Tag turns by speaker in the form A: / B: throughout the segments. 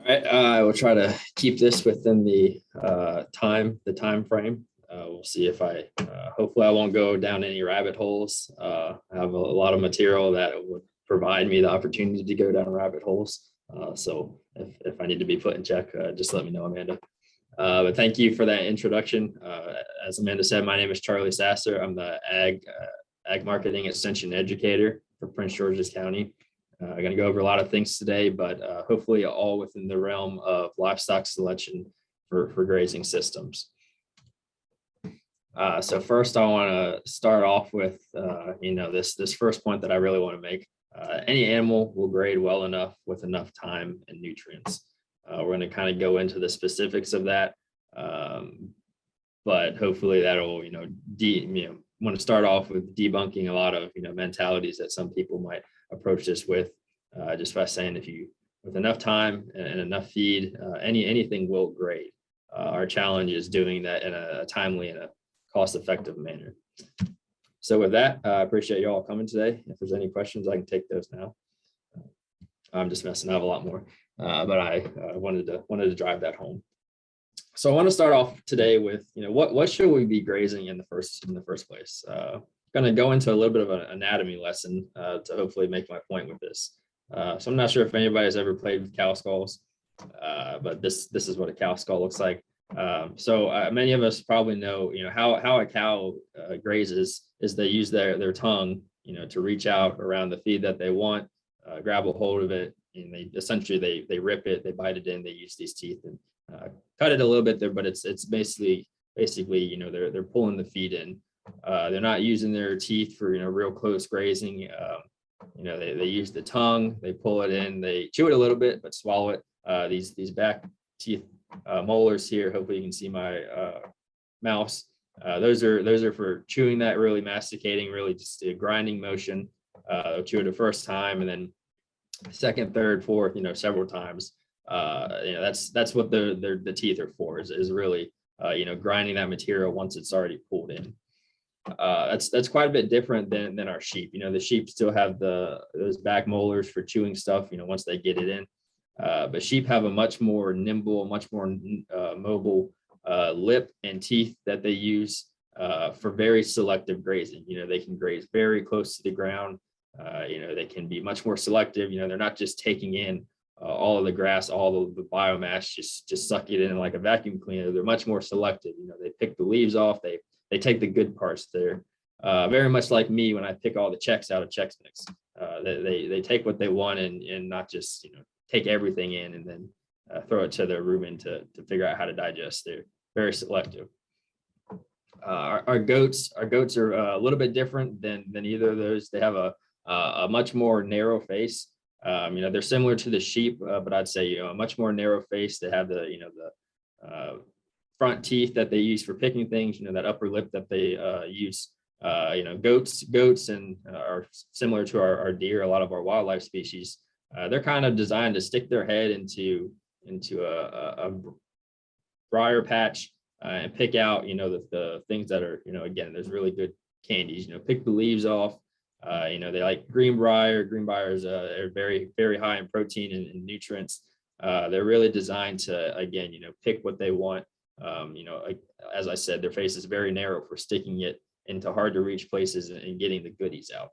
A: I will try to keep this within the time frame. We'll see if hopefully I won't go down any rabbit holes. I have a lot of material that would provide me the opportunity to go down rabbit holes. So if I need to be put in check, just let me know, Amanda. But thank you for that introduction. As Amanda said, my name is Charlie Sasscer. I'm the Ag Marketing Extension Educator for Prince George's County. I'm going to go over a lot of things today, but hopefully all within the realm of livestock selection for grazing systems. So first, I want to start off with this first point that I really want to make. Any animal will grade well enough with enough time and nutrients. We're going to kind of go into the specifics of that, but hopefully that'll want to start off with debunking a lot of mentalities that some people might approach this with, just by saying with enough time and enough feed, anything will grade. Our challenge is doing that in a timely and a cost-effective manner. So with that, I appreciate you all coming today. If there's any questions, I can take those now. I'm just messing up a lot more, but I wanted to drive that home. So I want to start off today with what should we be grazing in the first place. Going to go into a little bit of an anatomy lesson to hopefully make my point with this. So I'm not sure if anybody's ever played with cow skulls, but this is what a cow skull looks like. So many of us probably know how a cow grazes is they use their tongue to reach out around the feed that they want, grab a hold of it, and they rip it, they bite it in, they use these teeth and cut it a little bit there, but it's basically they're pulling the feed in. They're not using their teeth for real close grazing. They use the tongue, they pull it in, they chew it a little bit but swallow it. These back teeth molars here, hopefully you can see my mouse. Those are for chewing that, really masticating, really just a grinding motion. Chew it the first time and then second, third, fourth, several times. That's what the teeth are for, is really grinding that material once it's already pulled in. That's quite a bit different than our sheep. The sheep still have those back molars for chewing stuff once they get it in, but sheep have a much more nimble, much more mobile lip and teeth that they use for very selective grazing. They can graze very close to the ground. They can be much more selective. They're not just taking in all of the grass, all of the biomass, just suck it in like a vacuum cleaner. They're much more selective. They pick the leaves off. They take the good parts. They're very much like me when I pick all the checks out of Chex Mix. They take what they want and not just take everything in and then throw it to their rumen to figure out how to digest. They're very selective. Our goats are a little bit different than either of those. They have a much more narrow face. They're similar to the sheep, but I'd say a much more narrow face. They have the front teeth that they use for picking things. That upper lip that they use. Goats and are similar to our deer. A lot of our wildlife species. They're kind of designed to stick their head into a briar patch and pick out the things that are again, there's really good candies. Pick the leaves off. They like greenbrier. Greenbriers are very, very high in protein and nutrients. They're really designed to, again, pick what they want. As I said, their face is very narrow for sticking it into hard to reach places and getting the goodies out.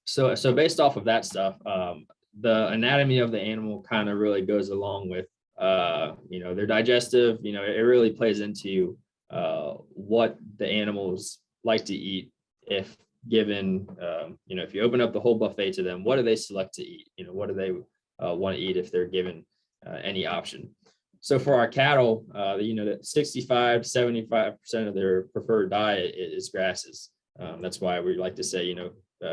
A: So based off of that stuff, the anatomy of the animal kind of really goes along with, their digestive. It really plays into what the animals like to eat if given, if you open up the whole buffet to them, what do they select to eat? What do they want to eat if they're given any option? So for our cattle, 65 to 75% of their preferred diet is grasses. That's why we like to say,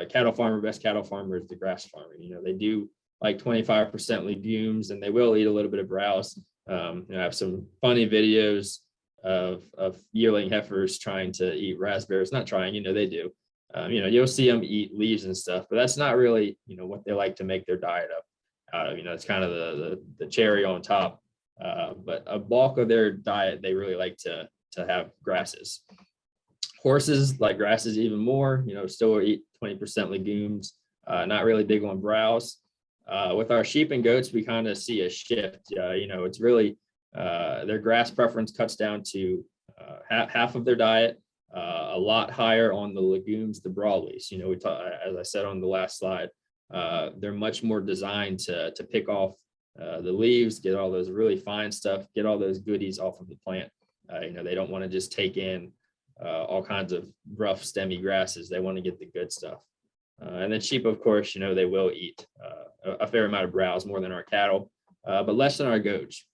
A: cattle farmer, best cattle farmer is the grass farmer. They do like 25% legumes, and they will eat a little bit of browse. I have some funny videos of yearling heifers trying to eat raspberries. Not trying, they do. You'll see them eat leaves and stuff, but that's not really, what they like to make their diet up out of. It's kind of the cherry on top. But a bulk of their diet, they really like to have grasses. Horses like grasses even more, still eat 20% legumes, not really big on browse. With our sheep and goats, we kind of see a shift. It's really their grass preference cuts down to half of their diet, a lot higher on the legumes, the broadleafs. As I said on the last slide, they're much more designed to pick off the leaves, get all those really fine stuff, get all those goodies off of the plant. They don't want to just take in all kinds of rough stemmy grasses. They want to get the good stuff. And then sheep, of course, they will eat a fair amount of browse, more than our cattle, but less than our goats.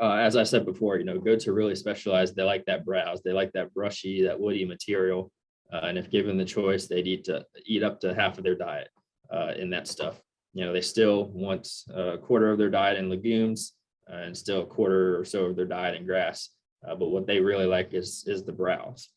A: As I said before, goats are really specialized. They like that browse. They like that brushy, that woody material. And if given the choice, they'd eat up to half of their diet in that stuff. They still want a quarter of their diet in legumes and still a quarter or so of their diet in grass. But what they really like is the browse.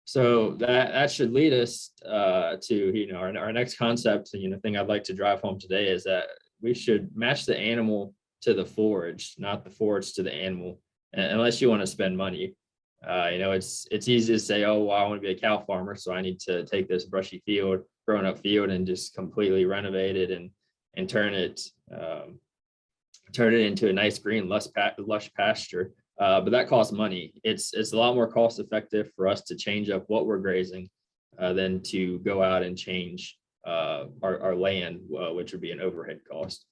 A: So that should lead us to our next concept. Thing I'd like to drive home today is that we should match the animal to the forage, not the forage to the animal, unless you want to spend money. It's easy to say, oh, well, I want to be a cow farmer, so I need to take this brushy field, grown up field, and just completely renovate it and turn it into a nice green lush pasture. But that costs money. It's a lot more cost effective for us to change up what we're grazing than to go out and change our land, which would be an overhead cost.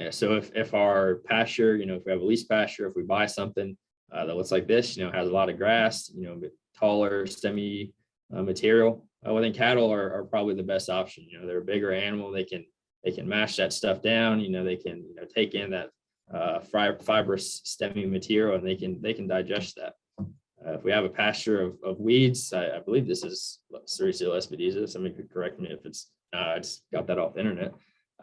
A: So if our pasture, if we have a lease pasture, if we buy something that looks like this, has a lot of grass, taller, stemmy material, well, then cattle are probably the best option. They're a bigger animal. They can mash that stuff down. They can take in that fibrous stemmy material, and they can digest that. If we have a pasture of weeds, I believe this is Sericea lespedeza. Somebody could correct me if it's I just got that off the internet.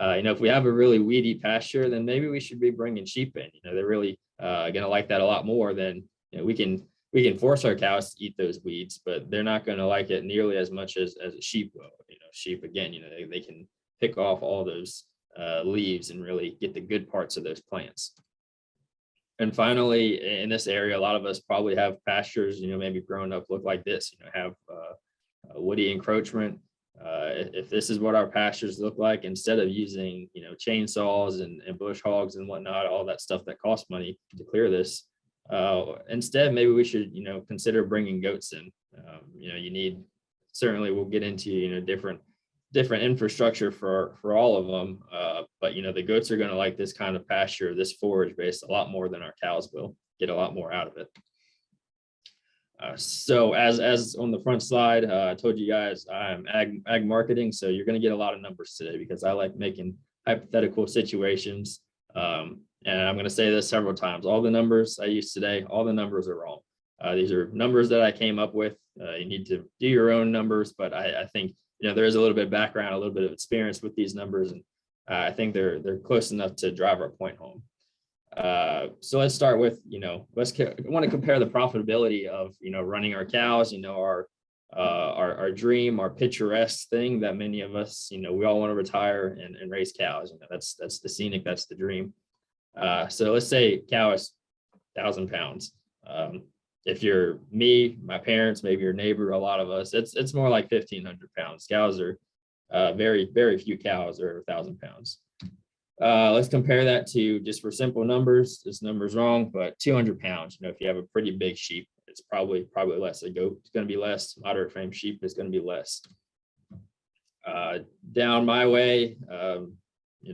A: If we have a really weedy pasture, then maybe we should be bringing sheep in. They're really going to like that a lot more than we can force our cows to eat those weeds, but they're not going to like it nearly as much as a sheep will. Sheep, again, they can pick off all those leaves and really get the good parts of those plants. And finally, in this area, a lot of us probably have pastures, maybe growing up look like this, have woody encroachment. If this is what our pastures look like, instead of using, chainsaws and bush hogs and whatnot, all that stuff that costs money to clear this, instead, maybe we should, consider bringing goats in. You need, certainly we'll get into, different infrastructure for all of them. But, the goats are going to like this kind of pasture, this forage base, a lot more than our cows will. Get a lot more out of it. So as on the front slide, I told you guys I'm ag marketing. So you're going to get a lot of numbers today because I like making hypothetical situations. And I'm going to say this several times. All the numbers I use today, all the numbers are wrong. These are numbers that I came up with. You need to do your own numbers, but I think, there is a little bit of background, a little bit of experience with these numbers. And I think they're close enough to drive our point home. So let's start with, I want to compare the profitability of, running our cows, our dream, our picturesque thing that many of us, we all want to retire and raise cows. That's the scenic, that's the dream. So let's say cow is 1,000 pounds. If you're me, my parents, maybe your neighbor, a lot of us, it's more like 1,500 pounds. Cows are very, very few cows are 1,000 pounds. Let's compare that to, just for simple numbers, this number's wrong, but 200 pounds. If you have a pretty big sheep, it's probably less. A goat is going to be less. Moderate frame sheep is going to be less. Down my way,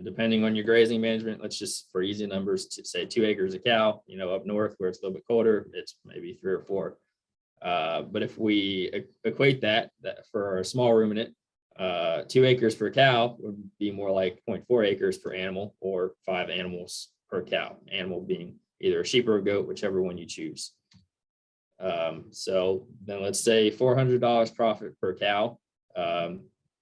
A: depending on your grazing management, let's just, for easy numbers, to say 2 acres a cow. Up north where it's a little bit colder, it's maybe 3 or 4. But if we equate that for a small ruminant, 2 acres per cow would be more like 0.4 acres per animal, or 5 animals per cow, animal being either a sheep or a goat, whichever one you choose. So then let's say $400 profit per cow.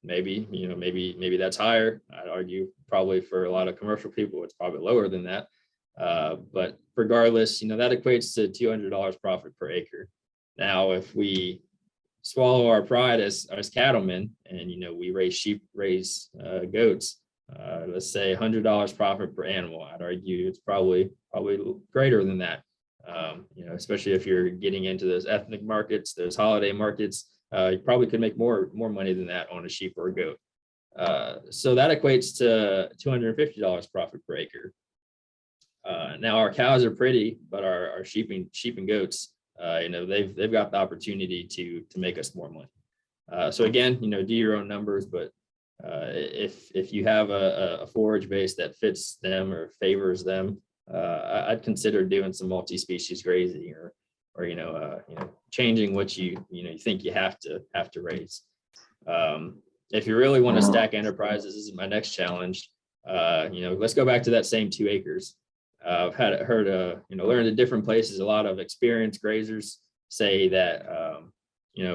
A: Maybe that's higher. I'd argue probably for a lot of commercial people, it's probably lower than that. But regardless, that equates to $200 profit per acre. Now, if we swallow our pride as cattlemen, and we raise sheep, raise goats, let's say $100 profit per animal, I'd argue it's probably greater than that. Especially if you're getting into those ethnic markets, those holiday markets, you probably could make more money than that on a sheep or a goat. So that equates to $250 profit per acre. Now our cows are pretty, but our sheep and goats, they've got the opportunity to make us more money. So again, do your own numbers, but if you have a forage base that fits them or favors them, I'd consider doing some multi-species grazing or changing what you think you have to raise. If you really want to stack enterprises, this is my next challenge. Let's go back to that same 2 acres. I've learned at different places, a lot of experienced grazers say that,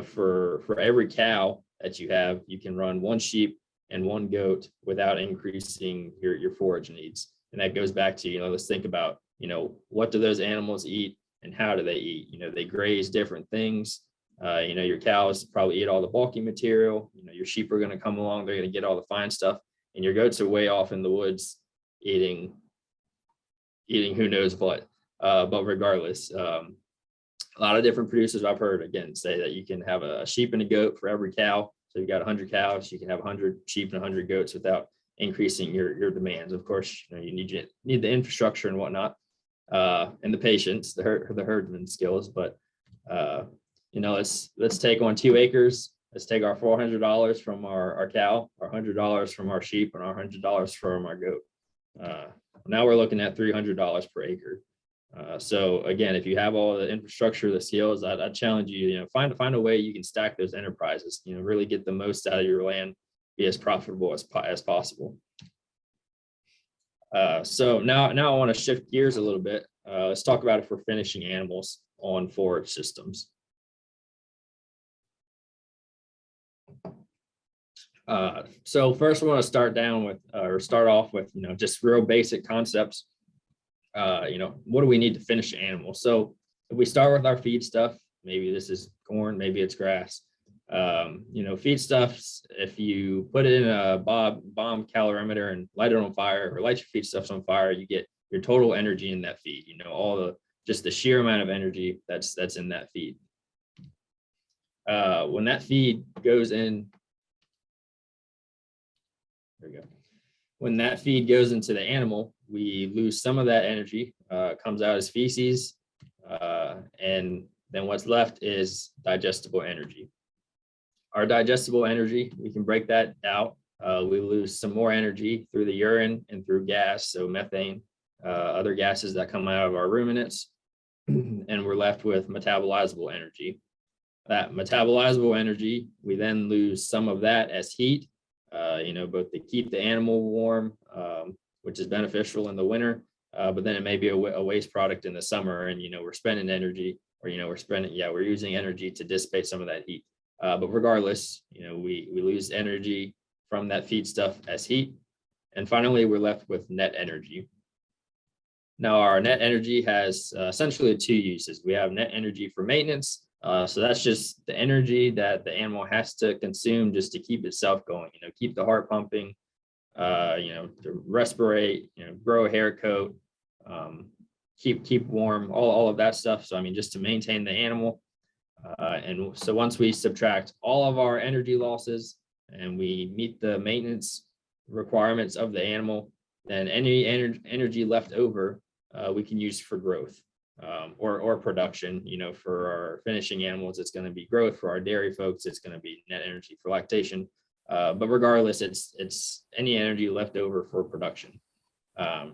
A: for every cow that you have, you can run 1 sheep and 1 goat without increasing your forage needs. And that goes back to, let's think about, what do those animals eat and how do they eat? They graze different things. Your cows probably eat all the bulky material. Your sheep are going to come along, they're going to get all the fine stuff, and your goats are way off in the woods eating who knows what. But regardless, a lot of different producers I've heard, again, say that you can have a sheep and a goat for every cow. So you've got 100 cows, you can have 100 sheep and 100 goats without increasing your demands. Of course, you need the infrastructure and whatnot, and the patience, the herdman skills. But let's take on 2 acres. Let's take our $400 from our cow, our $100 from our sheep, and our $100 from our goat. Now we're looking at $300 per acre. So again, if you have all the infrastructure, the skills, I'd challenge you, find a way you can stack those enterprises, really get the most out of your land, be as profitable as possible. So now I want to shift gears a little bit. Let's talk about if we're finishing animals on forage systems. So first I want to start off with, just real basic concepts. What do we need to finish an animal? So if we start with our feed stuff, maybe this is corn, maybe it's grass. Feedstuffs, if you put it in a bomb calorimeter and light it on fire or light your feedstuffs on fire, you get your total energy in that feed, just the sheer amount of energy that's in that feed. When that feed goes in, there we go. When that feed goes into the animal, we lose some of that energy, comes out as feces, and then what's left is digestible energy. Our digestible energy, we can break that out. We lose some more energy through the urine and through gas, so methane, other gases that come out of our ruminants, and we're left with metabolizable energy. That metabolizable energy, we then lose some of that as heat, both to keep the animal warm, which is beneficial in the winter, but then it may be a waste product in the summer, and we're spending energy, or we're using energy to dissipate some of that heat. But regardless, we lose energy from that feed stuff as heat, and finally we're left with net energy. Now our net energy has essentially 2 uses. We have net energy for maintenance. So that's just the energy that the animal has to consume just to keep itself going, keep the heart pumping, to respirate, grow a hair coat, keep warm, all of that stuff. So, just to maintain the animal. And so once we subtract all of our energy losses and we meet the maintenance requirements of the animal, then any energy left over, we can use for growth. Or production. For our finishing animals, it's going to be growth. For our dairy folks, it's going to be net energy for lactation. But regardless, it's any energy left over for production.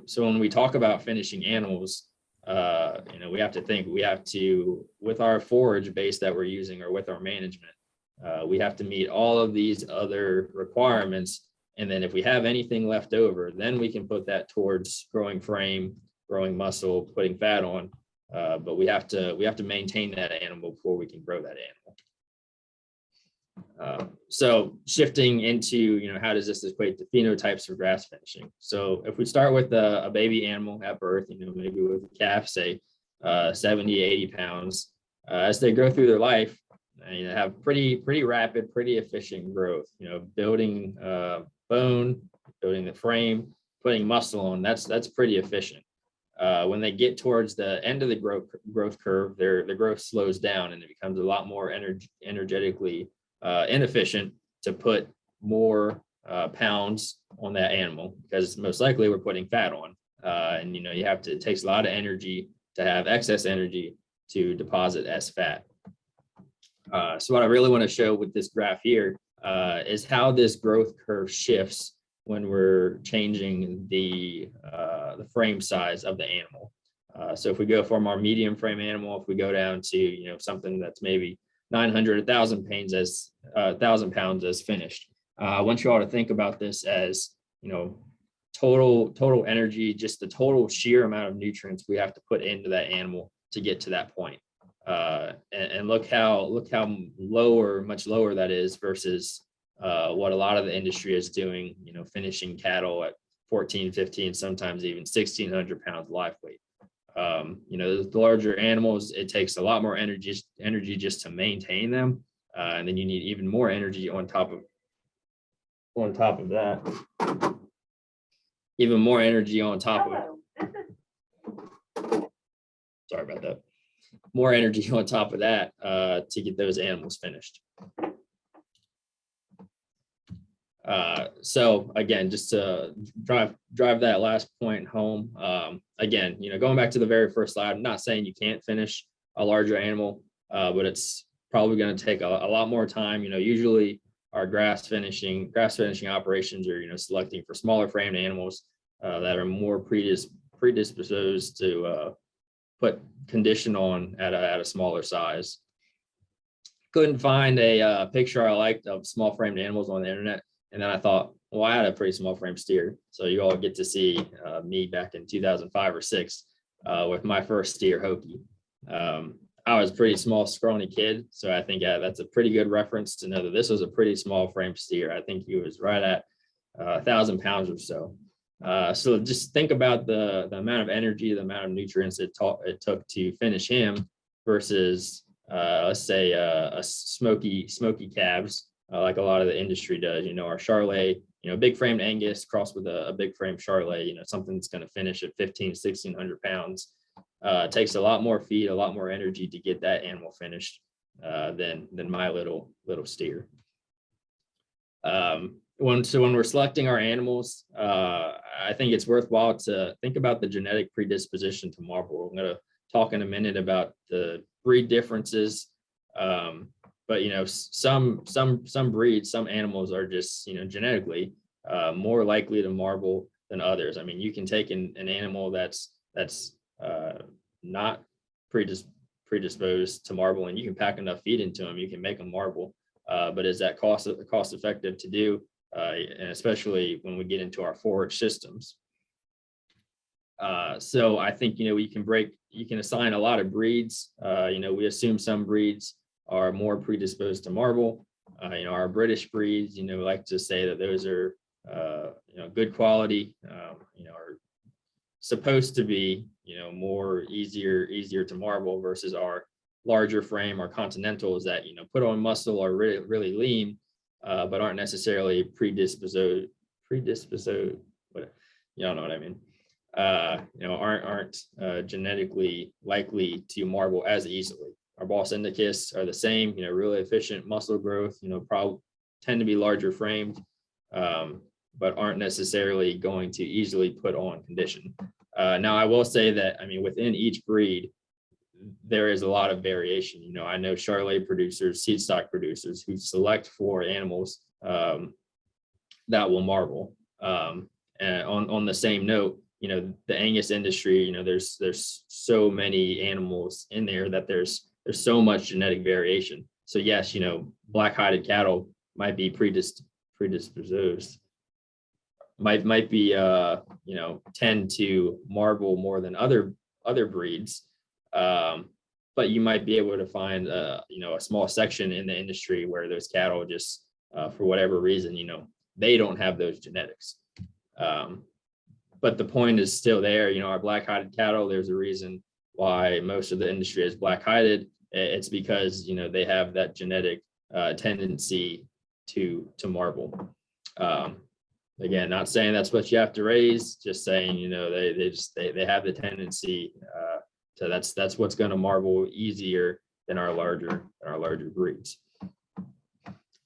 A: So when we talk about finishing animals, we have to, with our forage base that we're using or with our management, we have to meet all of these other requirements. And then if we have anything left over, then we can put that towards growing frame, growing muscle, putting fat on. But we have to maintain that animal before we can grow that animal. So shifting into, how does this equate to phenotypes for grass finishing? So if we start with a baby animal at birth, maybe with a calf, say 70, 80 pounds, as they grow through their life, have pretty rapid, pretty efficient growth, building bone, building the frame, putting muscle on, that's pretty efficient. When they get towards the end of the growth curve, their growth slows down and it becomes a lot more energetically inefficient to put more pounds on that animal, because most likely we're putting fat on. And, it takes a lot of energy to have excess energy to deposit as fat. So what I really want to show with this graph here is how this growth curve shifts when we're changing the frame size of the animal. So if we go from our medium frame animal, if we go down to something that's maybe 900, 1,000 pounds as finished, I want you all to think about this as total energy, just the total sheer amount of nutrients we have to put into that animal to get to that point. And look how much lower that is versus what a lot of the industry is doing, finishing cattle at 14, 15, sometimes even 1,600 pounds live weight. The larger animals, it takes a lot more energy just to maintain them. And then you need even more energy on top of that. Even more energy on top of it. Sorry about that. More energy on top of that to get those animals finished. So again, just to drive that last point home, again, going back to the very first slide, I'm not saying you can't finish a larger animal, but it's probably going to take a lot more time. Usually our grass finishing operations are, selecting for smaller framed animals that are more predisposed to put condition on at a smaller size. Couldn't find a picture I liked of small framed animals on the internet. And then I thought, well, I had a pretty small frame steer. So you all get to see me back in 2005 or 6 with my first steer, Hokey. I was a pretty small, scrawny kid. So I think that's a pretty good reference to know that this was a pretty small frame steer. I think he was right at 1,000 pounds or so. So just think about the amount of energy, the amount of nutrients it took to finish him versus, let's say, a smoky calves. Like a lot of the industry does, our Charolais, big framed Angus crossed with a big frame Charolais, something that's going to finish at 1,600 pounds. Takes a lot more feed, a lot more energy to get that animal finished than my little steer. When we're selecting our animals, I think it's worthwhile to think about the genetic predisposition to marble. I'm going to talk in a minute about the breed differences. But some breeds, some animals are just genetically more likely to marble than others. I mean, you can take an animal that's not predisposed to marble, and you can pack enough feed into them, you can make them marble. But is that cost effective to do? And especially when we get into our forage systems. So I think you can assign a lot of breeds. We assume some breeds are more predisposed to marble. Our British breeds, we like to say that those are, good quality, are supposed to be, more easier to marble versus our larger frame, our continentals that, put on muscle, are really, really lean, but aren't necessarily predisposed, but y'all know what I mean. Aren't genetically likely to marble as easily. Our Bos indicus are the same, really efficient muscle growth, probably tend to be larger framed, but aren't necessarily going to easily put on condition. Now, I will say that, within each breed, there is a lot of variation. I know Charolais producers, seed stock producers who select for animals that will marble. And on the same note, the Angus industry, there's so many animals in there that there's so much genetic variation. So yes, black-hided cattle might be predisposed, might be tend to marble more than other breeds. But you might be able to find a small section in the industry where those cattle just for whatever reason, they don't have those genetics. But the point is still there. Our black-hided cattle, there's a reason why most of the industry is black-hided. It's because they have that genetic tendency to marble. Again, not saying that's what you have to raise, just saying they have the tendency to that's what's going to marble easier than our larger breeds.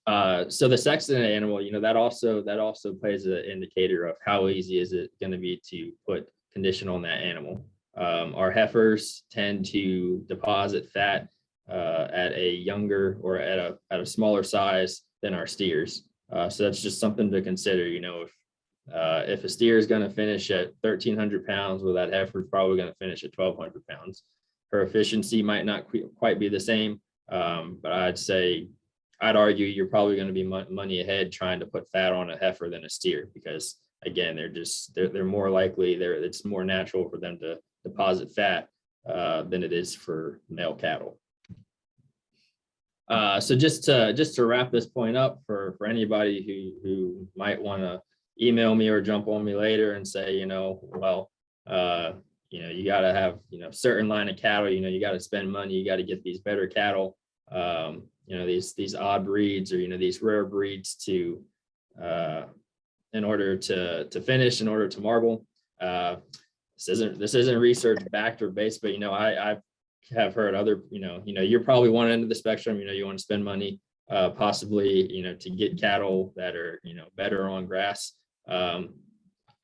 A: So the sex of an animal, that also plays an indicator of how easy is it going to be to put condition on that animal. Our heifers tend to deposit fat at a younger or at a smaller size than our steers. So that's just something to consider. If a steer is going to finish at 1,300 pounds, well, that heifer is probably going to finish at 1,200 pounds. Her efficiency might not quite be the same, but I'd argue you're probably going to be money ahead trying to put fat on a heifer than a steer, because again, they're more likely, it's more natural for them to deposit fat than it is for male cattle. So just to wrap this point up for anybody who might want to email me or jump on me later and say, you got to have, certain line of cattle, you got to spend money, you got to get these better cattle, these odd breeds, or, these rare breeds to, in order to finish, in order to marble. This isn't research backed or based, but, I have heard other, you're probably one end of the spectrum, you want to spend money, possibly, to get cattle that are, better on grass.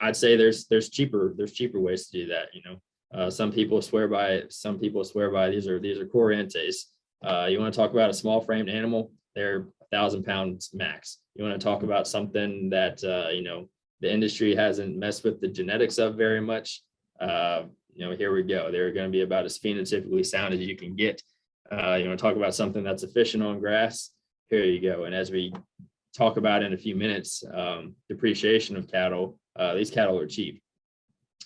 A: I'd say there's cheaper ways to do that. Some people swear by these are Corrientes. You want to talk about a small framed animal, they're 1,000 pounds max. You want to talk about something that the industry hasn't messed with the genetics of very much. Here we go. They're going to be about as phenotypically sound as you can get. You want to talk about something that's efficient on grass, here you go. And as we talk about in a few minutes, depreciation of cattle, these cattle are cheap.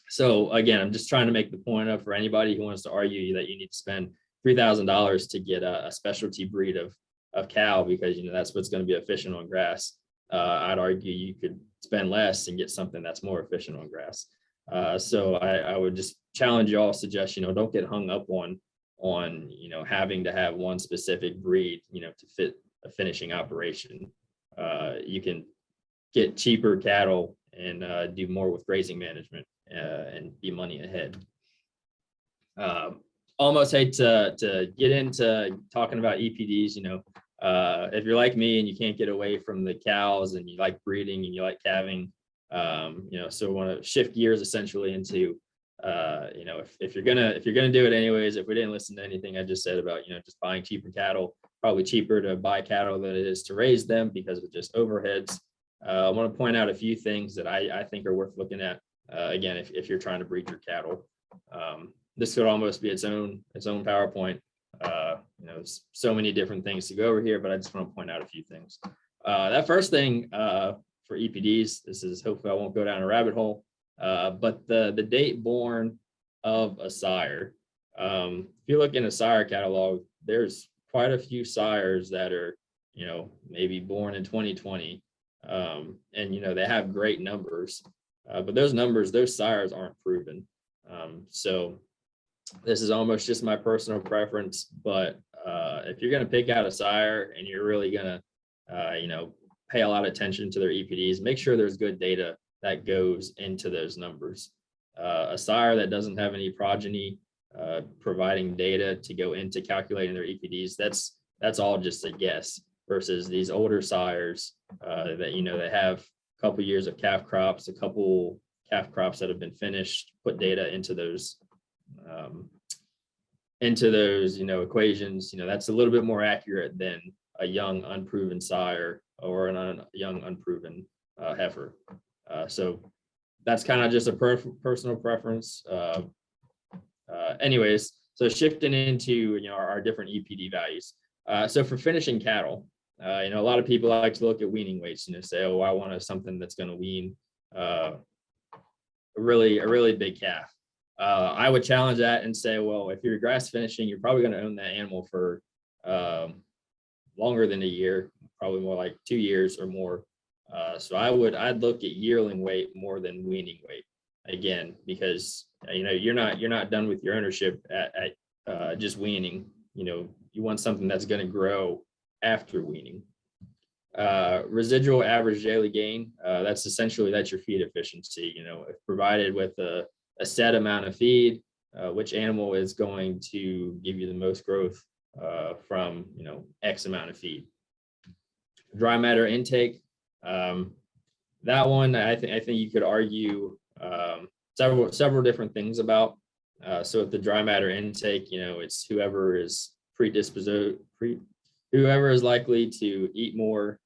A: So again, I'm just trying to make the point up for anybody who wants to argue that you need to spend $3,000 to get a specialty breed of cow because that's what's going to be efficient on grass. I'd argue you could spend less and get something that's more efficient on grass. So I would just challenge you all, suggest don't get hung up on having to have one specific breed to fit a finishing operation. You can get cheaper cattle and do more with grazing management and be money ahead. Almost hate to get into talking about EPDs. If you're like me and you can't get away from the cows and you like breeding and you like calving, so we want to shift gears essentially into if you're gonna do it anyways, if we didn't listen to anything I just said about just buying cheaper cattle, probably cheaper to buy cattle than it is to raise them because of just overheads. I want to point out a few things that I think are worth looking at. Again, if you're trying to breed your cattle, this could almost be its own PowerPoint. There's so many different things to go over here, but I just want to point out a few things. That first thing for EPDs, this is hopefully I won't go down a rabbit hole, but the date born of a sire. If you look in a sire catalog, there's quite a few sires that are maybe born in 2020, and they have great numbers, but those sires aren't proven. So this is almost just my personal preference, but if you're going to pick out a sire and you're really going to pay a lot of attention to their EPDs, make sure there's good data that goes into those numbers. A sire that doesn't have any progeny providing data to go into calculating their EPDs, that's all just a guess, versus these older sires that they have a couple years of calf crops, a couple calf crops that have been finished, put data into those equations. That's a little bit more accurate than a young unproven sire or a young unproven heifer. So that's kind of just a personal preference. Anyways, so shifting into our different EPD values. So for finishing cattle, a lot of people like to look at weaning weights, say, oh, I want something that's going to wean a really big calf. I would challenge that and say, well, if you're grass finishing, you're probably going to own that animal for longer than a year, probably more like 2 years or more. So I'd look at yearling weight more than weaning weight, again, because you're not done with your ownership at just weaning. You want something that's going to grow after weaning. Residual average daily gain, that's your feed efficiency. If provided with a set amount of feed, which animal is going to give you the most growth from X amount of feed. Dry matter intake. That one, I think you could argue several different things about. So with the dry matter intake, it's whoever is whoever is likely to eat more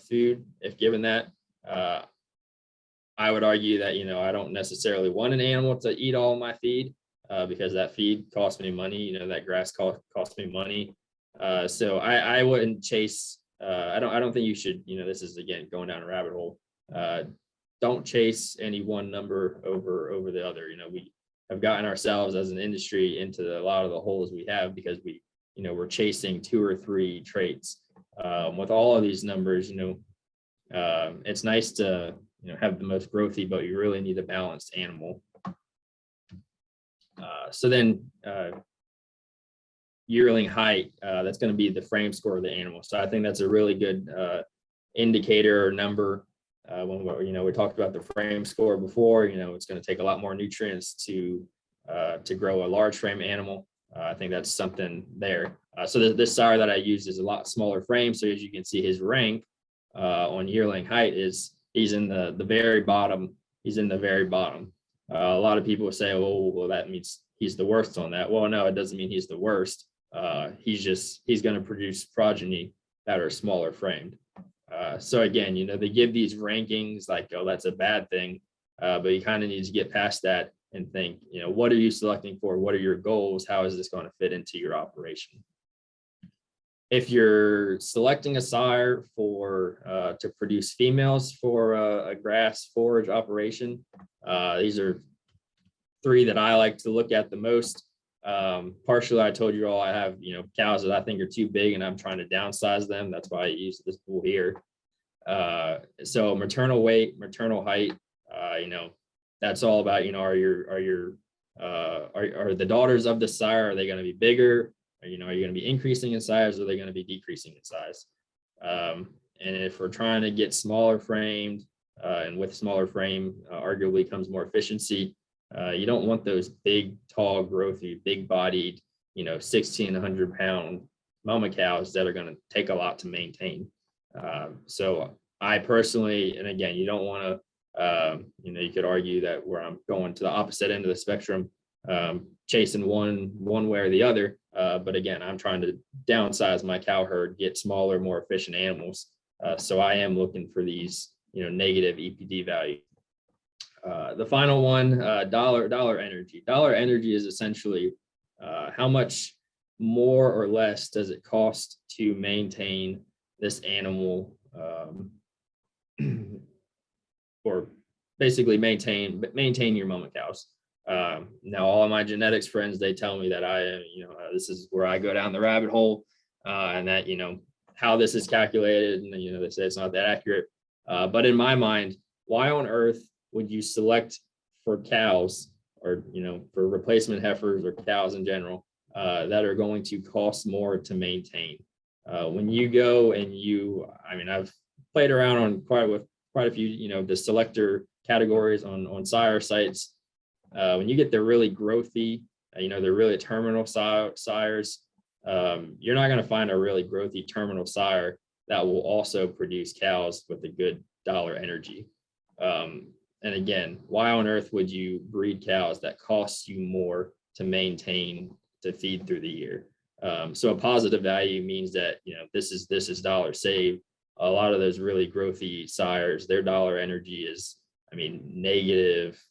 A: food if given that. I would argue that I don't necessarily want an animal to eat all my feed because that feed costs me money. That grass costs me money. So I wouldn't chase. I don't think you should. This is again going down a rabbit hole. Don't chase any one number over the other. We have gotten ourselves as an industry into a lot of the holes we have because we're chasing 2 or 3 traits. With all of these numbers, it's nice to have the most growthy, but you really need a balanced animal. So then yearling height, that's going to be the frame score of the animal. So I think that's a really good indicator or number. When we talked about the frame score before, it's going to take a lot more nutrients to grow a large frame animal. I think that's something there. So this sire that I used is a lot smaller frame. So as you can see, his rank on yearling height he's in the very bottom. He's in the very bottom. A lot of people say, "Oh, well, that means he's the worst on that." Well, no, it doesn't mean he's the worst. He's going to produce progeny that are smaller framed. So again, they give these rankings like, "Oh, that's a bad thing," but you kind of need to get past that and think, what are you selecting for? What are your goals? How is this going to fit into your operation? If you're selecting a sire to produce females for a grass forage operation, these are 3 that I like to look at the most. Partially, I told you all I have cows that I think are too big, and I'm trying to downsize them. That's why I use this pool here. So maternal weight, maternal height, that's all about are the daughters of the sire, are they going to be bigger? Are you going to be increasing in size, or are they going to be decreasing in size? And if we're trying to get smaller framed, and with smaller frame, arguably comes more efficiency. You don't want those big, tall, growthy, big-bodied, 1,600 pound mama cows that are going to take a lot to maintain. So I personally, and again, you don't want to, you could argue that where I'm going to the opposite end of the spectrum, chasing one way or the other. But again, I'm trying to downsize my cow herd, get smaller, more efficient animals. So I am looking for these, negative EPD value. The final one, dollar energy. Dollar energy is essentially how much more or less does it cost to maintain this animal, or basically maintain your mama cows. Now, all of my genetics friends, they tell me that this is where I go down the rabbit hole, and that, how this is calculated, and they say it's not that accurate. But in my mind, why on earth would you select for cows, or, for replacement heifers or cows in general, that are going to cost more to maintain? When you go and I've played around on quite a few, the selector categories on sire sites. When you get the really growthy, they're really terminal sires, you're not going to find a really growthy terminal sire that will also produce cows with a good dollar energy. And again, why on earth would you breed cows that cost you more to maintain, to feed through the year? So a positive value means that, this is dollar saved. A lot of those really growthy sires, their dollar energy is, negative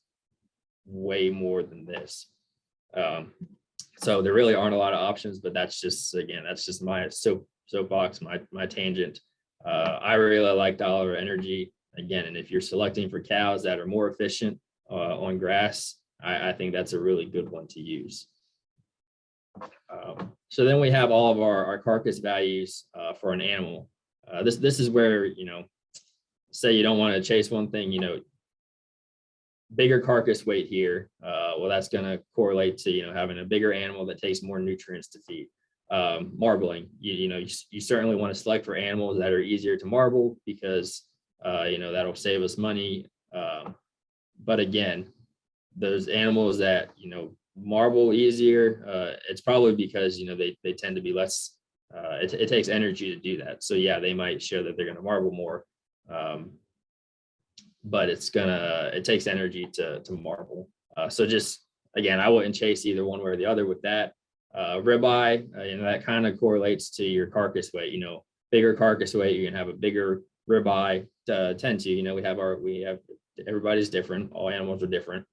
A: way more than this. So there really aren't a lot of options, but that's just my soapbox, my tangent. I really like dollar energy again. And if you're selecting for cows that are more efficient on grass, I think that's a really good one to use. So then we have all of our carcass values for an animal. This is where, say you don't want to chase one thing, bigger carcass weight here. Well, that's going to correlate to, having a bigger animal that takes more nutrients to feed. Marbling, you certainly want to select for animals that are easier to marble because, that'll save us money. But again, those animals that, marble easier, it's probably because, they tend to be less it takes energy to do that. So yeah, they might show that they're going to marble more, but it takes energy to marble. So just again, I wouldn't chase either one way or the other with that. Ribeye, that kind of correlates to your carcass weight. Bigger carcass weight, you can have a bigger ribeye. Tend to, we have everybody's different. All animals are different.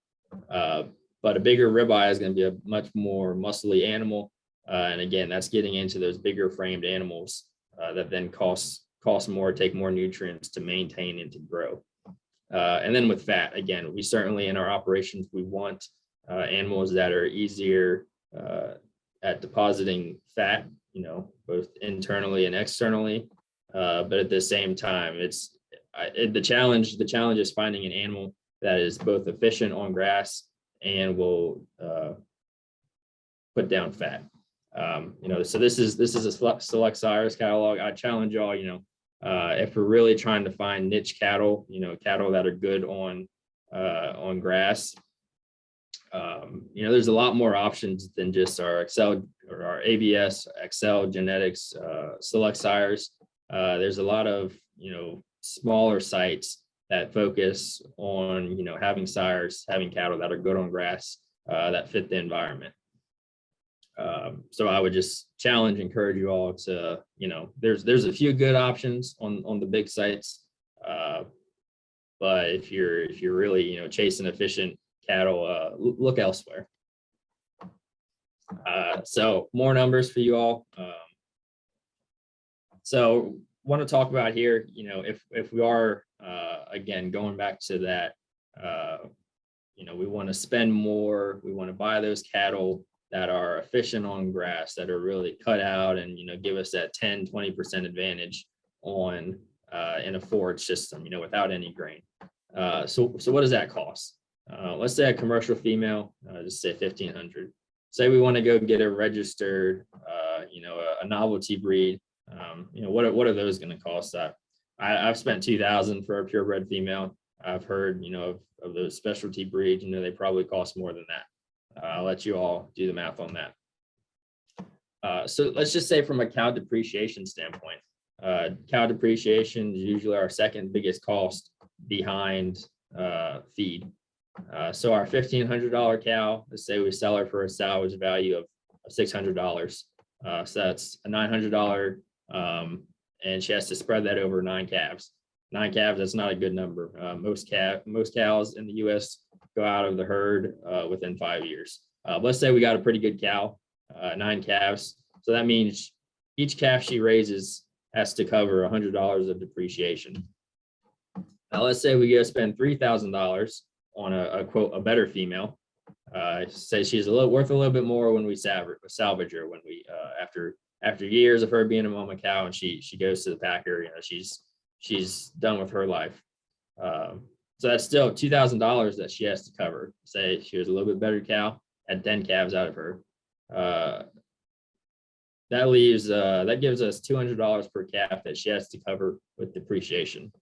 A: But a bigger ribeye is going to be a much more muscly animal. And again, that's getting into those bigger framed animals that then cost more, take more nutrients to maintain and to grow. And then with fat, again, we certainly in our operations, we want animals that are easier at depositing fat, both internally and externally. But at the same time, the challenge is finding an animal that is both efficient on grass and will put down fat. So this is a select sires catalog. I challenge y'all, if we're really trying to find niche cattle, cattle that are good on grass, there's a lot more options than just our Excel or our ABS, Excel genetics, select sires. There's a lot of, smaller sites that focus on, having sires, having cattle that are good on grass, that fit the environment. So I would just encourage you all to, there's a few good options on the big sites. But if you're really, chasing efficient cattle, look elsewhere. So more numbers for you all. So want to talk about here, if we are, again, going back to that, we want to spend more, we want to buy those cattle that are efficient on grass, that are really cut out and, give us that 10-20% advantage on in a forage system, without any grain. So what does that cost? Let's say a commercial female, just say 1,500. Say we want to go get a registered, a novelty breed. What are those going to cost? I've spent 2,000 for a purebred female. I've heard, of those specialty breeds, they probably cost more than that. I'll let you all do the math on that. So let's just say from a cow depreciation standpoint, cow depreciation is usually our second biggest cost behind feed. So our $1,500 cow, let's say we sell her for a salvage value of $600. So that's a $900, and she has to spread that over 9 calves. 9 calves, that's not a good number. Most cows in the U.S. go out of the herd within 5 years. Let's say we got a pretty good cow, 9 calves. So that means each calf she raises has to cover $100 of depreciation. Now let's say we go spend $3,000 on a better female. Say she's worth a little bit more when we salvage her, when we after years of her being a mama cow and she goes to the packer, she's done with her life. So that's still $2,000 that she has to cover. Say she was a little bit better cow, had 10 calves out of her. That gives us $200 per calf that she has to cover with depreciation.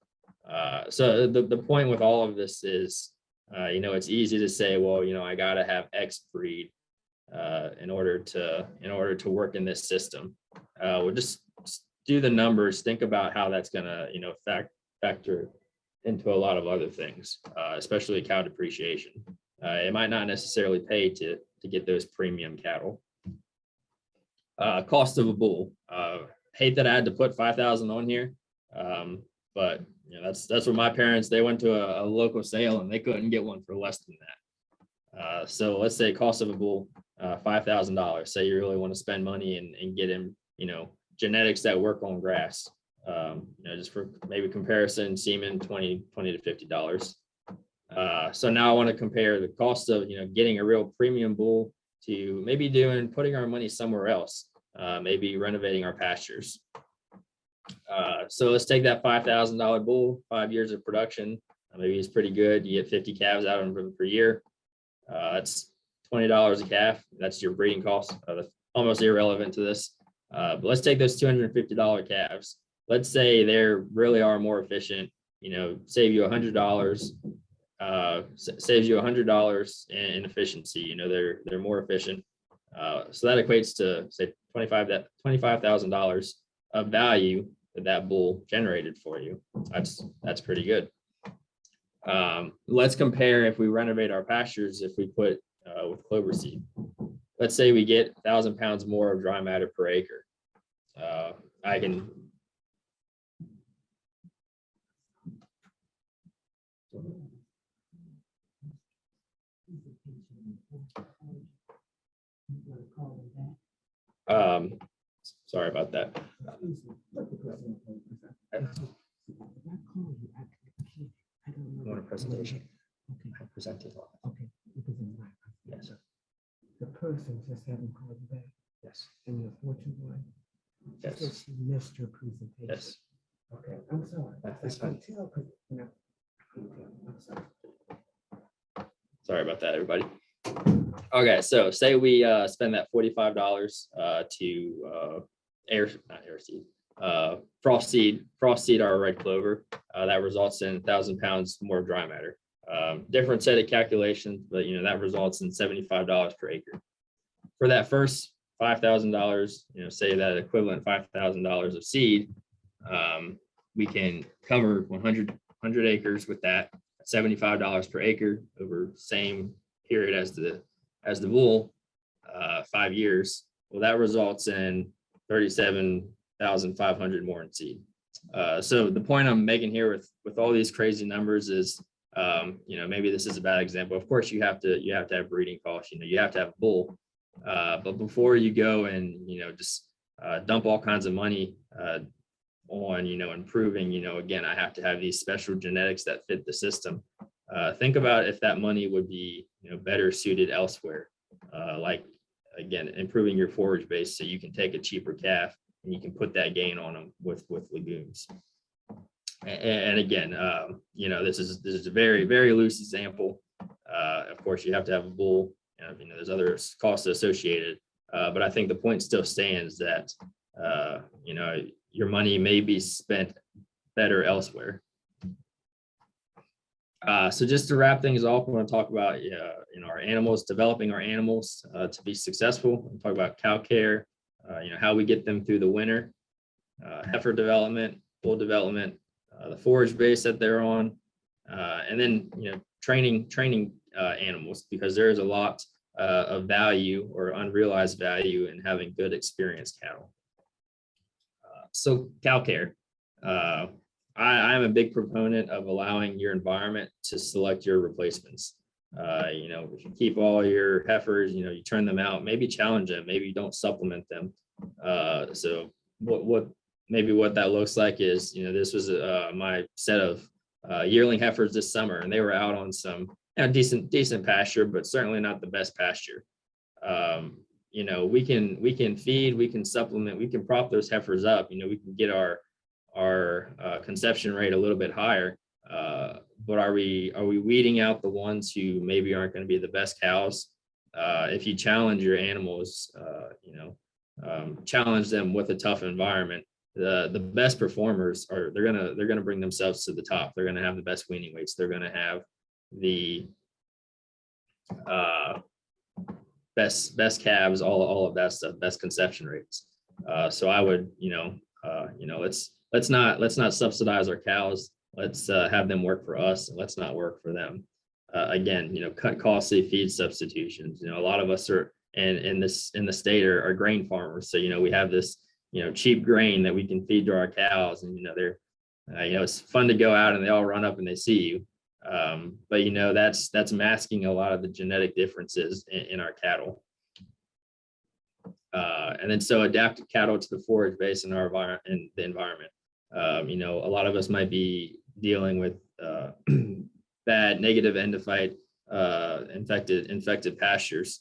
A: So the point with all of this is, it's easy to say, well, I got to have X breed in order to work in this system. We'll just do the numbers, think about how that's going to, factor into a lot of other things, especially cow depreciation. It might not necessarily pay to get those premium cattle. Cost of a bull. Hate that I had to put 5,000 on here, but that's what my parents, they went to a local sale and they couldn't get one for less than that. So let's say cost of a bull, $5,000. Say you really want to spend money and get him, genetics that work on grass. Just for maybe comparison, semen, $20 to $50. So now I want to compare the cost of, getting a real premium bull to maybe putting our money somewhere else, maybe renovating our pastures. So let's take that $5,000 bull, 5 years of production. Maybe it's pretty good. You get 50 calves out of them per year. That's $20 a calf. That's your breeding cost. That's almost irrelevant to this. But let's take those $250 calves. Let's say they really are more efficient. Save you $100. Saves you $100 in efficiency. They're more efficient. So that equates to say $25,000 of value that bull generated for you. That's pretty good. Let's compare if we renovate our pastures, if we put with clover seed. Let's say we get 1,000 pounds more of dry matter per acre. I can sorry about that. I want a presentation. I presented.
B: Okay.
A: Yes.
B: The person just haven't called you back.
A: Yes.
B: And your fortune one.
A: Yes.
B: She said she missed your presentation.
A: Yes.
B: Okay, I'm sorry.
A: That's
B: I
A: fine.
B: can't tell because, you know, I can't tell. I'm sorry.
A: Sorry about that, everybody. Okay, so say we spend that $45 to frost seed our red clover. That results in 1,000 pounds more dry matter. Different set of calculations, but that results in $75 per acre. For that first $5,000, say that equivalent $5,000 of seed, we can cover 100 acres with that. $75 per acre over same period as the bull, 5 years. Well, that results in 37,500 more in seed. So the point I'm making here with all these crazy numbers is, maybe this is a bad example. Of course, you have to have breeding costs. You have to have a bull, but before you go and just dump all kinds of money on improving, again, I have to have these special genetics that fit the system. Think about if that money would be better suited elsewhere, like again improving your forage base so you can take a cheaper calf and you can put that gain on them with legumes. And again, this is a very, very loose example. Of course, you have to have a bull. There's other costs associated, but I think the point still stands that your money may be spent better elsewhere. So just to wrap things off, we want to talk about our animals, developing our animals to be successful. We'll talk about cow care, how we get them through the winter, heifer development, bull development, the forage base that they're on, and then training animals, because there is a lot of value or unrealized value in having good experienced cattle. So cow care. I'm a big proponent of allowing your environment to select your replacements. If you keep all your heifers, you turn them out, maybe challenge them, maybe you don't supplement them. So what that looks like is, this was my set of yearling heifers this summer, and they were out on some decent pasture, but certainly not the best pasture. We can feed, we can supplement, we can prop those heifers up. We can get our conception rate a little bit higher, but are we weeding out the ones who maybe aren't going to be the best cows? If you challenge your animals, challenge them with a tough environment, the best performers they're gonna bring themselves to the top. They're gonna have the best weaning weights. They're gonna have the best calves, all of that stuff, best conception rates. So I would, let's not subsidize our cows. Let's have them work for us, and let's not work for them. Again, cut costly feed substitutions. A lot of us are in the state are grain farmers. So, we have this, cheap grain that we can feed to our cows, and, they're, it's fun to go out and they all run up and they see you. But, that's masking a lot of the genetic differences in our cattle. And then so adapted cattle to the forage base in our the environment. A lot of us might be dealing with bad negative endophyte infected pastures.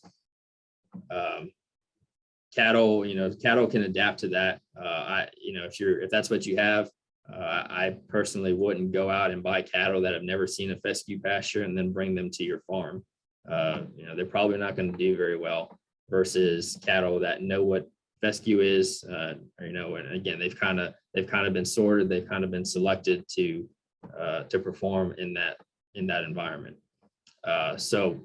A: Cattle can adapt to that. If that's what you have, I personally wouldn't go out and buy cattle that have never seen a fescue pasture and then bring them to your farm. They're probably not going to do very well versus cattle that know what fescue is, and again, they've kind of been sorted, they've kind of been selected to perform in that environment. So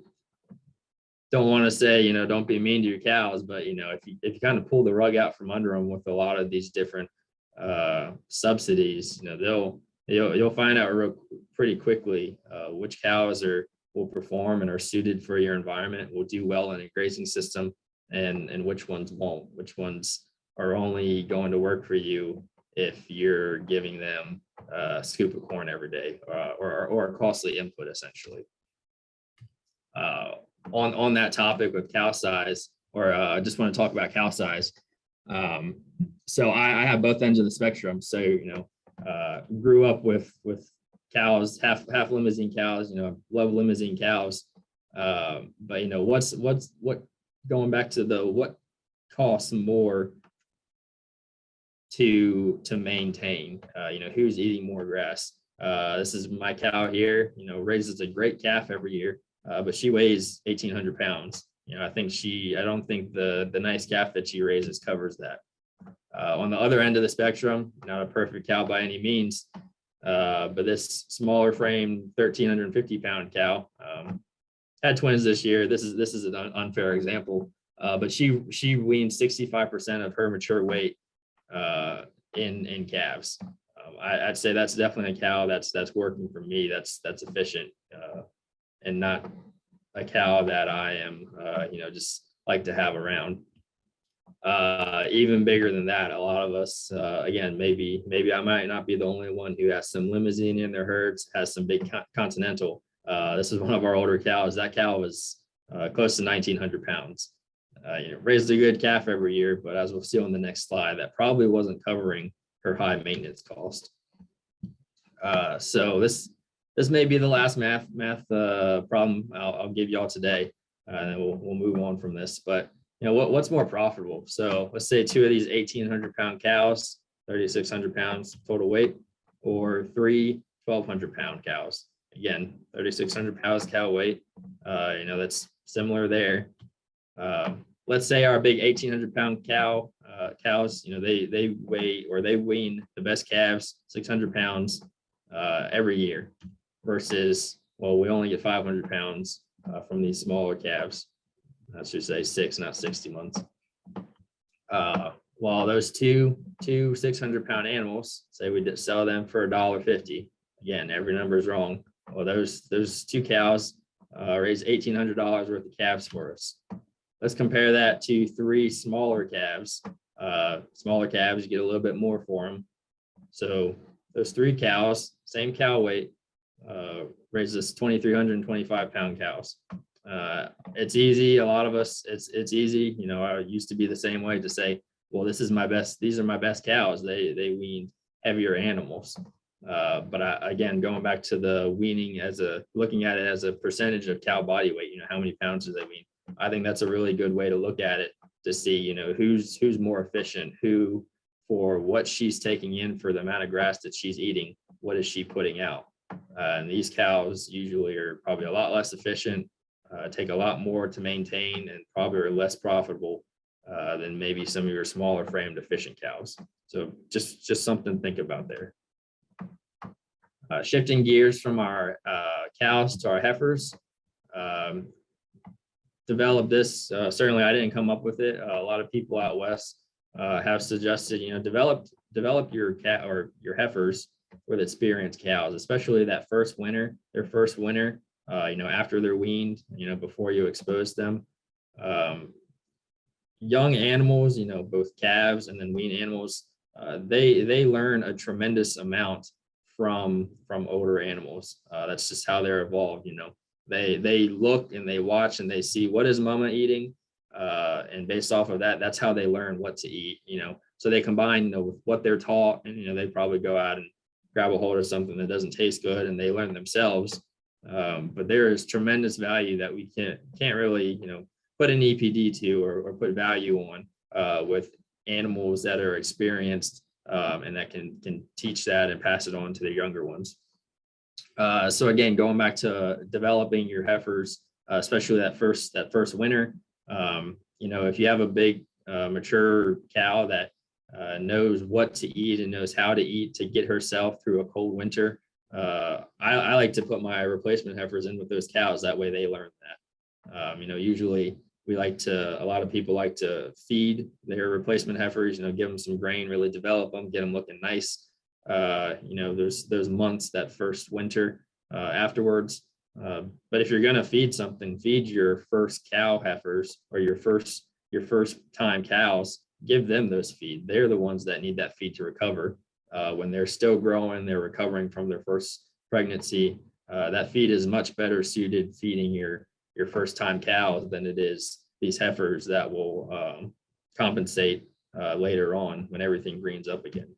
A: don't want to say, don't be mean to your cows, but if you kind of pull the rug out from under them with a lot of these different subsidies, you'll find out pretty quickly which cows will perform and are suited for your environment, will do well in a grazing system, and which ones won't, which ones are only going to work for you if you're giving them a scoop of corn every day, or a costly input essentially. On that topic with cow size, or I just want to talk about cow size. So I have both ends of the spectrum. So, grew up with cows, half limousine cows, love limousine cows. But what going back to what costs more to maintain, who's eating more grass. This is my cow here, raises a great calf every year. But she weighs 1,800 pounds. I don't think the nice calf that she raises covers that. On the other end of the spectrum, not a perfect cow by any means, but this smaller frame, 1,350 pound cow, had twins this year. This is an unfair example, but she weaned 65% of her mature weight in calves. I'd say that's definitely a cow that's working for me. That's efficient. And not a cow that I am, just like to have around. Even bigger than that, a lot of us, again, maybe I might not be the only one who has some limousine in their herds, has some big continental. This is one of our older cows. That cow was close to 1,900 pounds. Raised a good calf every year, but as we'll see on the next slide, that probably wasn't covering her high maintenance cost. So this may be the last math problem I'll give y'all today, and then we'll move on from this. But what's more profitable? So let's say two of these 1,800 pound cows, 3,600 pounds total weight, or three 1,200 pound cows. Again, 3,600 pounds cow weight. That's similar there. Let's say our big 1,800 pound cows, they weigh, or they wean the best calves 600 pounds every year. Versus, well, we only get 500 pounds from these smaller calves. I should say 6, not 60 months. While those two 600 pound animals, say we did sell them for $1.50. Again, every number is wrong. Well, those two cows raise $1,800 worth of calves for us. Let's compare that to three smaller calves. Smaller calves, you get a little bit more for them. So those three cows, same cow weight, raises 2,325 pound cows. It's easy. A lot of us, it's easy. I used to be the same way, to say, well, these are my best cows. They wean heavier animals. But again, going back to the weaning, looking at it as a percentage of cow body weight, how many pounds do they wean? I think that's a really good way to look at it, to see, who's more efficient, who, for what she's taking in, for the amount of grass that she's eating, what is she putting out? And these cows usually are probably a lot less efficient, take a lot more to maintain, and probably are less profitable than maybe some of your smaller framed efficient cows. So just something to think about there. Shifting gears from our cows to our heifers. Developed this, certainly I didn't come up with it. A lot of people out west have suggested, develop your heifers with experienced cows, especially that first winter, after they're weaned, before you expose them. Young animals, both calves and then weaned animals, they learn a tremendous amount from older animals. That's just how they're evolved. They look and they watch and they see, what is mama eating, and based off of that, that's how they learn what to eat. So they combine, with what they're taught, and they probably go out and grab a hold of something that doesn't taste good, and they learn themselves. But there is tremendous value that we can't really put an EPD to, or put value on, with animals that are experienced, and that can teach that and pass it on to the younger ones. So again, going back to developing your heifers, especially that first winter, if you have a big mature cow that knows what to eat and knows how to eat to get herself through a cold winter, I like to put my replacement heifers in with those cows. That way they learn that. Usually a lot of people like to feed their replacement heifers, give them some grain, really develop them, get them looking nice. There's those months, that first winter afterwards. But if you're going to feed something, feed your first cow heifers or your first time cows, give them those feed. They're the ones that need that feed to recover. When they're still growing, they're recovering from their first pregnancy. That feed is much better suited feeding your first time cows than it is these heifers that will compensate later on when everything greens up again.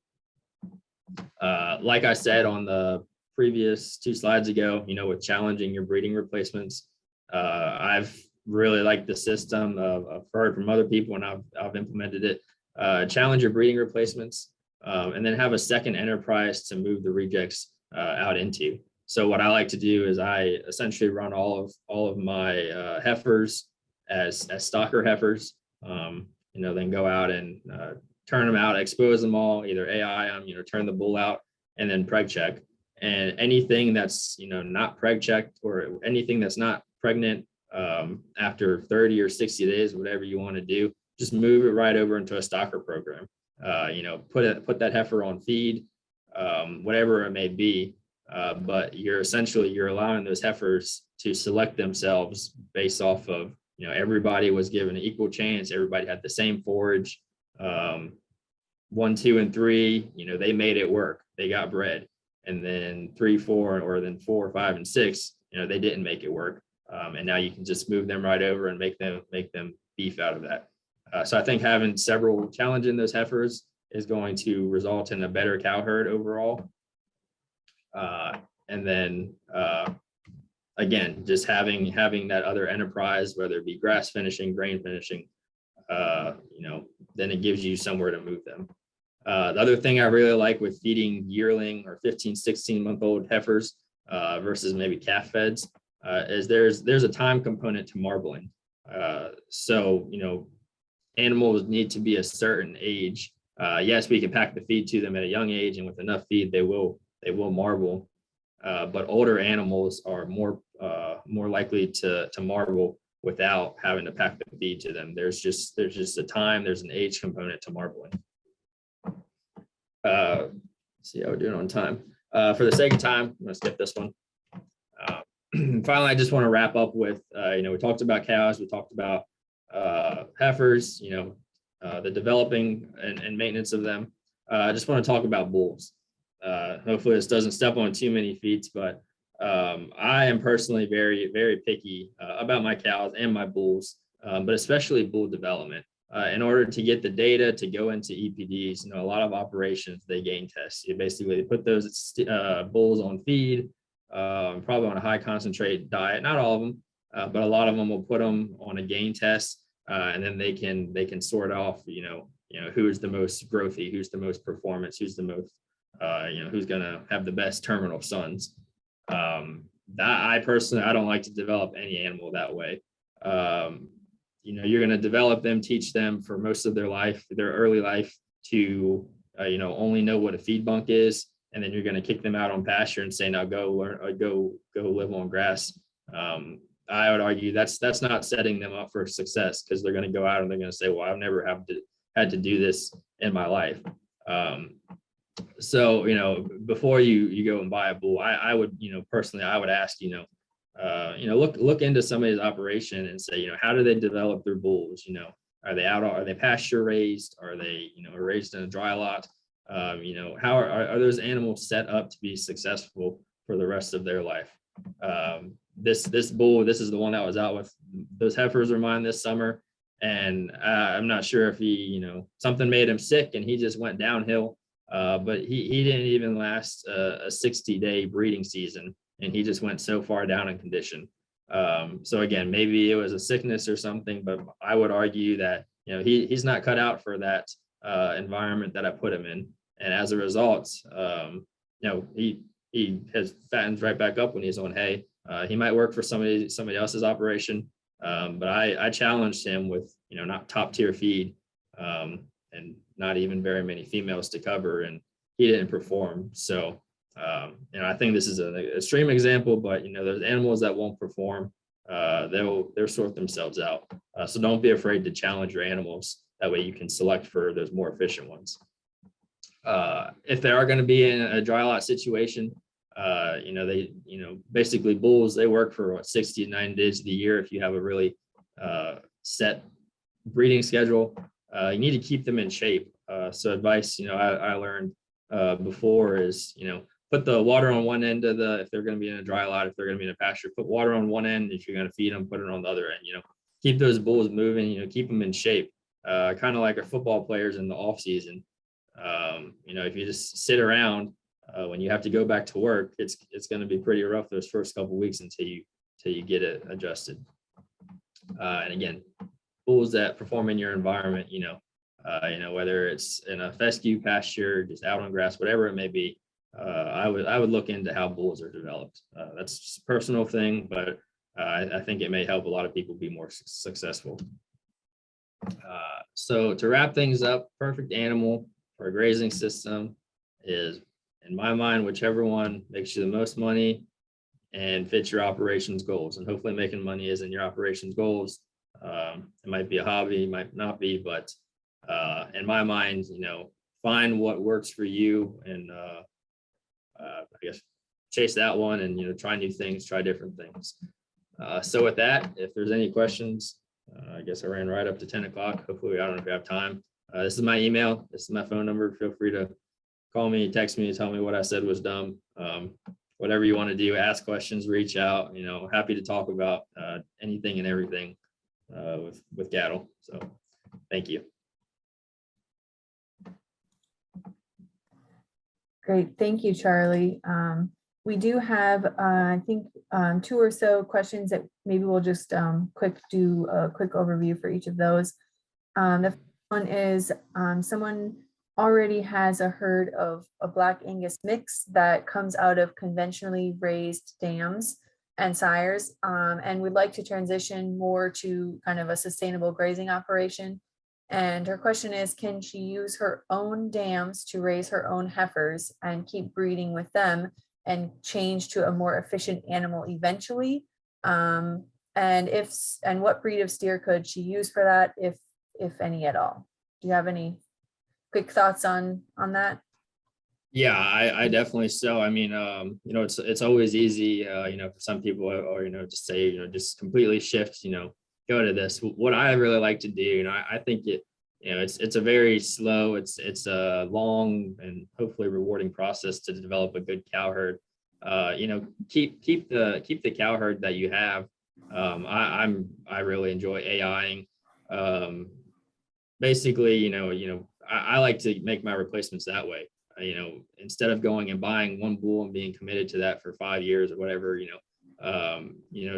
A: Like I said on the previous 2 slides ago, with challenging your breeding replacements, I've really liked the system. I've heard from other people and I've implemented it. Challenge your breeding replacements, and then have a second enterprise to move the rejects out into. So what I like to do is I essentially run all of my heifers as stocker heifers, then go out and turn them out, expose them all, either AI them, turn the bull out, and then preg check. And anything that's, not preg checked, or anything that's not pregnant after 30 or 60 days, whatever you want to do, just move it right over into a stocker program. Put that heifer on feed, whatever it may be. But you're allowing those heifers to select themselves based off of, everybody was given an equal chance. Everybody had the same forage. 1, 2, and 3, they made it work. They got bred. And then 3, 4, or then 4, 5, and 6, they didn't make it work. And now you can just move them right over and make them beef out of that. So I think having several challenging those heifers is going to result in a better cow herd overall. And then again, just having that other enterprise, whether it be grass finishing, grain finishing, then it gives you somewhere to move them. The other thing I really like with feeding yearling or 15, 16-month-old heifers versus maybe calf feds is there's a time component to marbling. So animals need to be a certain age. Yes, we can pack the feed to them at a young age, and with enough feed, they will marble. But older animals are more likely to marble without having to pack the feed to them. There's just a time, there's an age component to marbling. See how we're doing on time. For the sake of time, I'm gonna skip this one. Finally, I just want to wrap up with, we talked about cows, we talked about heifers, the developing and maintenance of them. I just want to talk about bulls. Hopefully this doesn't step on too many feet, but I am personally very, very picky about my cows and my bulls, but especially bull development. In order to get the data to go into EPDs, a lot of operations, they gain test. You basically put those bulls on feed, probably on a high concentrate diet. Not all of them, but a lot of them will put them on a gain test, and then they can sort off, who's the most growthy, who's the most performance, who's the most, who's gonna have the best terminal sons. I personally, I don't like to develop any animal that way. You're going to develop them, teach them for most of their life, their early life, to only know what a feed bunk is, and then you're going to kick them out on pasture and say, now go learn, go live on grass. I would argue that's not setting them up for success, because they're going to go out and they're going to say, well, I've never had to do this in my life. So before you go and buy a bull, I would personally, I would ask look into somebody's operation and say, how do they develop their bulls? Are they pasture raised? Are they raised in a dry lot? How are those animals set up to be successful for the rest of their life? This bull, this is the one that was out with those heifers are mine this summer, and I'm not sure if he something made him sick and he just went downhill. But he didn't even last a 60-day breeding season, and he just went so far down in condition. So again, maybe it was a sickness or something, but I would argue that he's not cut out for that environment that I put him in, and as a result, he has fattened right back up when he's on hay. He might work for somebody else's operation, but I challenged him with not top tier feed, and not even very many females to cover, and he didn't perform. So I think this is an extreme example, but there's animals that won't perform. they'll sort themselves out. So don't be afraid to challenge your animals. That way you can select for those more efficient ones. If they are going to be in a dry lot situation, basically bulls, they work for 60 to 90 days of the year. If you have a really set breeding schedule, you need to keep them in shape. So advice, I learned before is, put the water on one end of if they're going to be in a dry lot, if they're going to be in a pasture, put water on one end. If you're going to feed them, put it on the other end, keep those bulls moving, keep them in shape. Kind of like our football players in the off season. If you just sit around when you have to go back to work, it's going to be pretty rough those first couple of weeks until you get it adjusted. And again, bulls that perform in your environment, whether it's in a fescue pasture, just out on grass, whatever it may be, I would look into how bulls are developed. That's just a personal thing, but I think it may help a lot of people be more successful. So to wrap things up, perfect animal for a grazing system is, in my mind, whichever one makes you the most money and fits your operations goals. And hopefully making money is in your operations goals. It might be a hobby, might not be, but in my mind, find what works for you and I guess chase that one and, try new things, try different things. So with that, if there's any questions, I guess I ran right up to 10 o'clock. Hopefully, I don't know if you have time. This is my email. This is my phone number. Feel free to call me, text me, tell me what I said was dumb. Whatever you want to do, ask questions, reach out. Happy to talk about anything and everything with cattle. So thank you.
C: Great. Thank you, Charlie. We do have, I think, 2 or so questions that maybe we'll just do a quick overview for each of those. The first one is someone already has a herd of a Black Angus mix that comes out of conventionally raised dams and sires, and would like to transition more to kind of a sustainable grazing operation. And her question is, can she use her own dams to raise her own heifers and keep breeding with them and change to a more efficient animal eventually? And what breed of steer could she use for that, if any at all? Do you have any quick thoughts on that?
A: Yeah, I definitely so. I mean, it's always easy, for some people, or just say, just completely shift, go to this. What I really like to do, I think it's a very slow, it's a long and hopefully rewarding process to develop a good cow herd. Keep the cow herd that you have. I really enjoy AIing. Basically, I like to make my replacements that way. Instead of going and buying one bull and being committed to that for 5 years or whatever,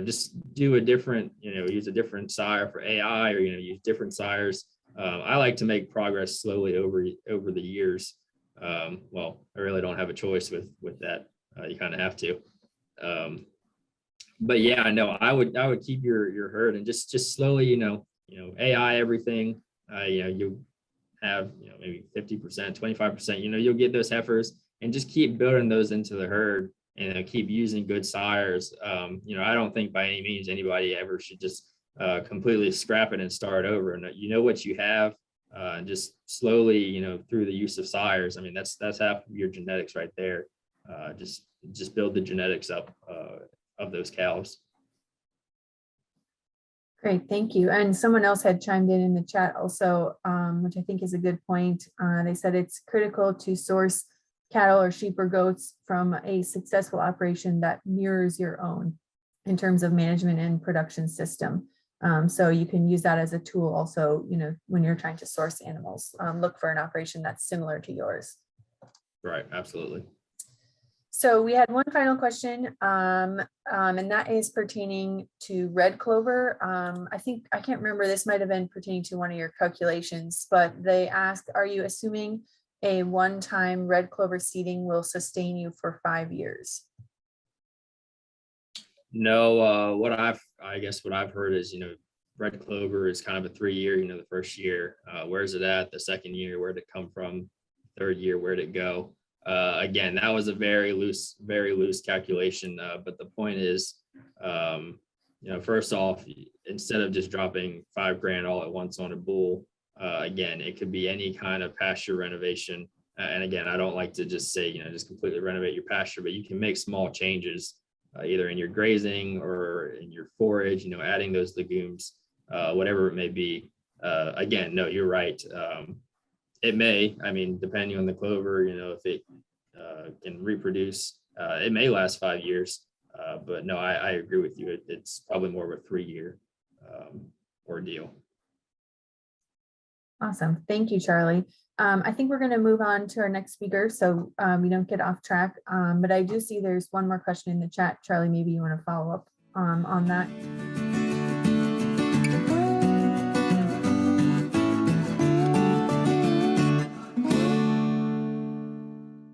A: just do a different, use a different sire for AI, or, use different sires. I like to make progress slowly over the years. Well, I really don't have a choice with that. You kind of have to. But yeah, no, I would keep your herd and just slowly, AI everything. You have, maybe 50%, 25%, you'll get those heifers and just keep building those into the herd and keep using good sires. I don't think by any means anybody ever should just completely scrap it and start over. And what you have, just slowly, through the use of sires. I mean, that's half of your genetics right there. Just build the genetics up of those cows.
C: Great, thank you. And someone else had chimed in the chat also, which I think is a good point. They said it's critical to source cattle or sheep or goats from a successful operation that mirrors your own in terms of management and production system. So you can use that as a tool also, when you're trying to source animals, look for an operation that's similar to yours.
A: Right, absolutely.
C: So we had one final question, and that is pertaining to red clover. I can't remember, this might have been pertaining to one of your calculations, but they asked, are you assuming a one-time red clover seeding will sustain you for 5 years?
A: No, what I've heard is, red clover is kind of a 3-year, the first year, where's it at? The second year, where'd it come from? Third year, where'd it go? Again, that was a very loose calculation. But the point is, first off, instead of just dropping $5,000 all at once on a bull, again, it could be any kind of pasture renovation. And again, I don't like to just say, just completely renovate your pasture, but you can make small changes either in your grazing or in your forage, adding those legumes, whatever it may be. Again, no, you're right. It may, depending on the clover, if it can reproduce, it may last 5 years. But no, I agree with you. It's probably more of a 3-year ordeal.
C: Awesome. Thank you, Charlie. I think we're going to move on to our next speaker, so we don't get off track. But I do see there's one more question in the chat. Charlie, maybe you want to follow up on that.